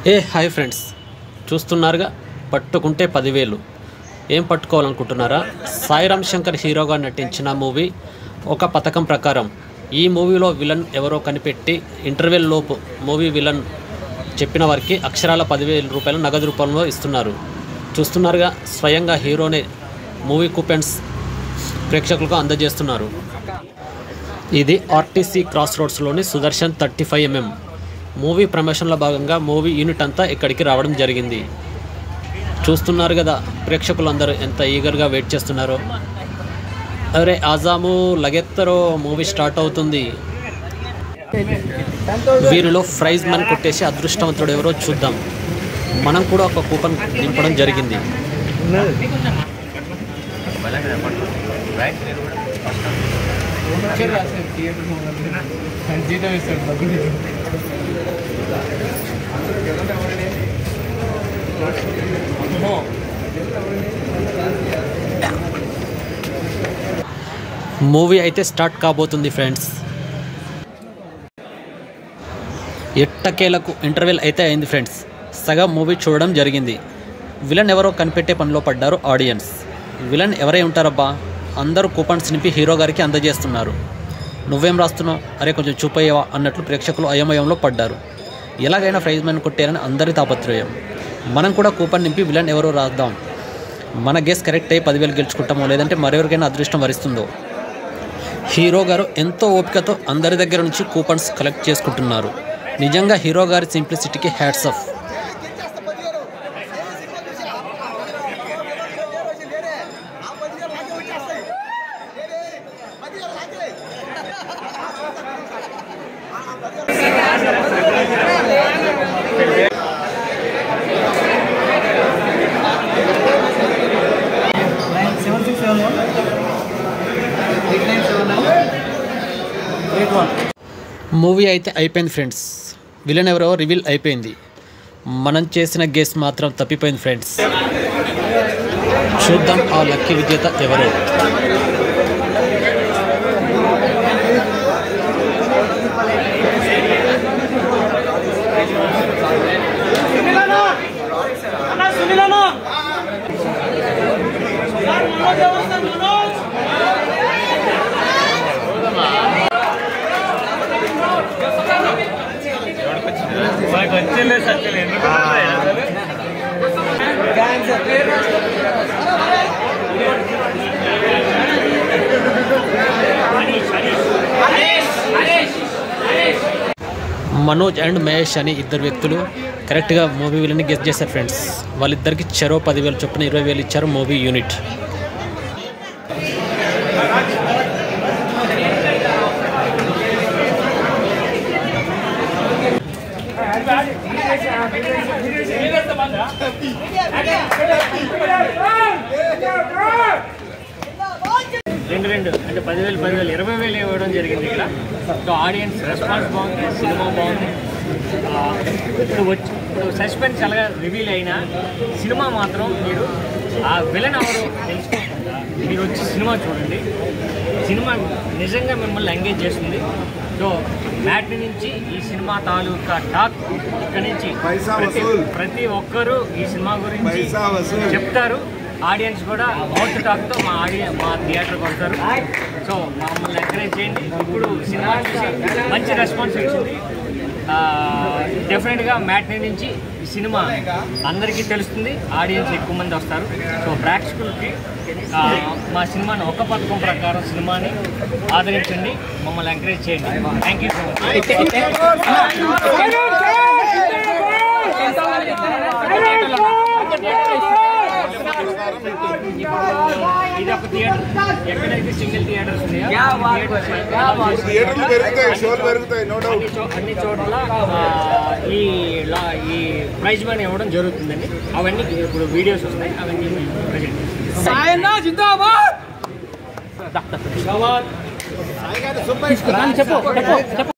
Hi friends, చూస్తున్నారుగా పట్టుకుంటే 10,000. ఏం పట్టుకోవాలనుకుంటున్నారా? సాయిరామ్ శంకర్ హీరోగా నటించిన మూవీ ఒక పథకం ప్రకారం ఈ మూవీలో విలన్ ఎవరో కనిపెట్టి ఇంటర్వెల్ లోపు మూవీ విలన్ చెప్పిన వారికి అక్షరాల 10,000 రూపాయలు నగదు రూపంలో ఇస్తున్నారు. చూస్తున్నారుగా, స్వయంగా హీరోనే మూవీ కూపెన్స్ ప్రేక్షకులకు అందజేస్తున్నారు. ఇది ఆర్టీసీ క్రాస్ రోడ్స్లోని సుదర్శన్ 35mm మూవీ ప్రమోషన్లో భాగంగా మూవీ యూనిట్ అంతా ఇక్కడికి రావడం జరిగింది. చూస్తున్నారు కదా, ప్రేక్షకులందరూ ఎంత ఈగర్గా వెయిట్ చేస్తున్నారో. అరే ఆజాము లగెత్తరో, మూవీ స్టార్ట్ అవుతుంది. వీరిలో ప్రైజ్ మనీ కొట్టేసి అదృష్టవంతుడు ఎవరో చూద్దాం. మనం కూడా ఒక కూపన్ నింపడం జరిగింది. మూవీ అయితే స్టార్ట్ కాబోతుంది ఫ్రెండ్స్. ఎట్టకేలకు ఇంటర్వెల్ అయితే అయింది ఫ్రెండ్స్. సగం మూవీ చూడడం జరిగింది. విలన్ ఎవరో కనిపెట్టే పనిలో పడ్డారు ఆడియన్స్. విలన్ ఎవరై ఉంటారబ్బా? అందరూ కూపన్స్ నింపి హీరో గారికి అందజేస్తున్నారు. నువ్వేం రాస్తున్నావు, అరే కొంచెం చూపయ్యవా అన్నట్లు ప్రేక్షకులు అయోమయంలో పడ్డారు. ఎలాగైనా ప్రైజ్ మనీ కొట్టేయాలని అందరి తాపత్రయం. మనం కూడా కూపన్ నింపి విలన్ ఎవరో రాద్దాం. మన గెస్ కరెక్ట్ అయ్యి 10,000 గెలుచుకుంటామో, లేదంటే మరెవరికైనా అదృష్టం వరిస్తుందో. హీరో గారు ఎంతో ఓపికతో అందరి దగ్గర నుంచి కూపన్స్ కలెక్ట్ చేసుకుంటున్నారు. నిజంగా హీరో గారి సింప్లిసిటీకి హ్యాట్స్ ఆఫ్. మూవీ అయితే అయిపోయింది ఫ్రెండ్స్. విలన్ ఎవరో రివీల్ అయిపోయింది. మనం చేసిన గెస్ మాత్రం తప్పిపోయింది ఫ్రెండ్స్. చూద్దాం ఆ లక్కీ విజేత ఎవరో. మనోజ్ అండ్ మహేష్ అని ఇద్దరు వ్యక్తులు కరెక్ట్గా మూవీ విలని గెస్ చేశారు ఫ్రెండ్స్. వాళ్ళిద్దరికి చెరో 10,000 చొప్పున 20,000 ఇచ్చారు మూవీ యూనిట్. రెండు అంటే 10,000 20,000 ఇవ్వడం జరిగింది ఇక్కడ. సో ఆడియన్స్ రెస్పాన్స్ బాగుంది, సినిమా బాగుంది. ఇప్పుడు సస్పెన్స్ అలాగా రివీల్ అయినా సినిమా మాత్రం మీరు ఆ విలన్ ఎవరు తెలుసుకోకుండా మీరు వచ్చి సినిమా చూడండి. సినిమా నిజంగా మిమ్మల్ని ఎంగేజ్ చేస్తుంది. సో మ్యాట్ని నుంచి ఈ సినిమా తాలూకా టాక్ ఇక్కడ నుంచి ప్రతి ఒక్కరూ ఈ సినిమా గురించి చెప్తారు. ఆడియన్స్ కూడా మౌత్ టాక్తో మా థియేటర్కి వస్తారు. సో మమ్మల్ని ఎంకరేజ్ చేయండి. ఇప్పుడు సినిమా చూసి మంచి రెస్పాన్స్ వచ్చింది. డెఫినెట్గా మ్యాట్నీ నుంచి ఈ సినిమా అందరికీ తెలుస్తుంది, ఆడియన్స్ ఎక్కువ మంది వస్తారు. సో ప్రేక్షకులకి మా సినిమాని ఒక పథకం ప్రకారం సినిమాని ఆదరించండి, మమ్మల్ని ఎంకరేజ్ చేయండి. Thank you so much. ఇది ఒక థియేటర్, ఎక్కడైతే సింగిల్ థియేటర్స్ ఉన్నాయో అన్ని చోట్ల ఈ ప్రైజ్ మనీ ఇవ్వడం జరుగుతుందండి. అవన్నీ ఇప్పుడు వీడియోస్ వస్తాయి, అవన్నీ ప్రజెంట్. చెప్పు.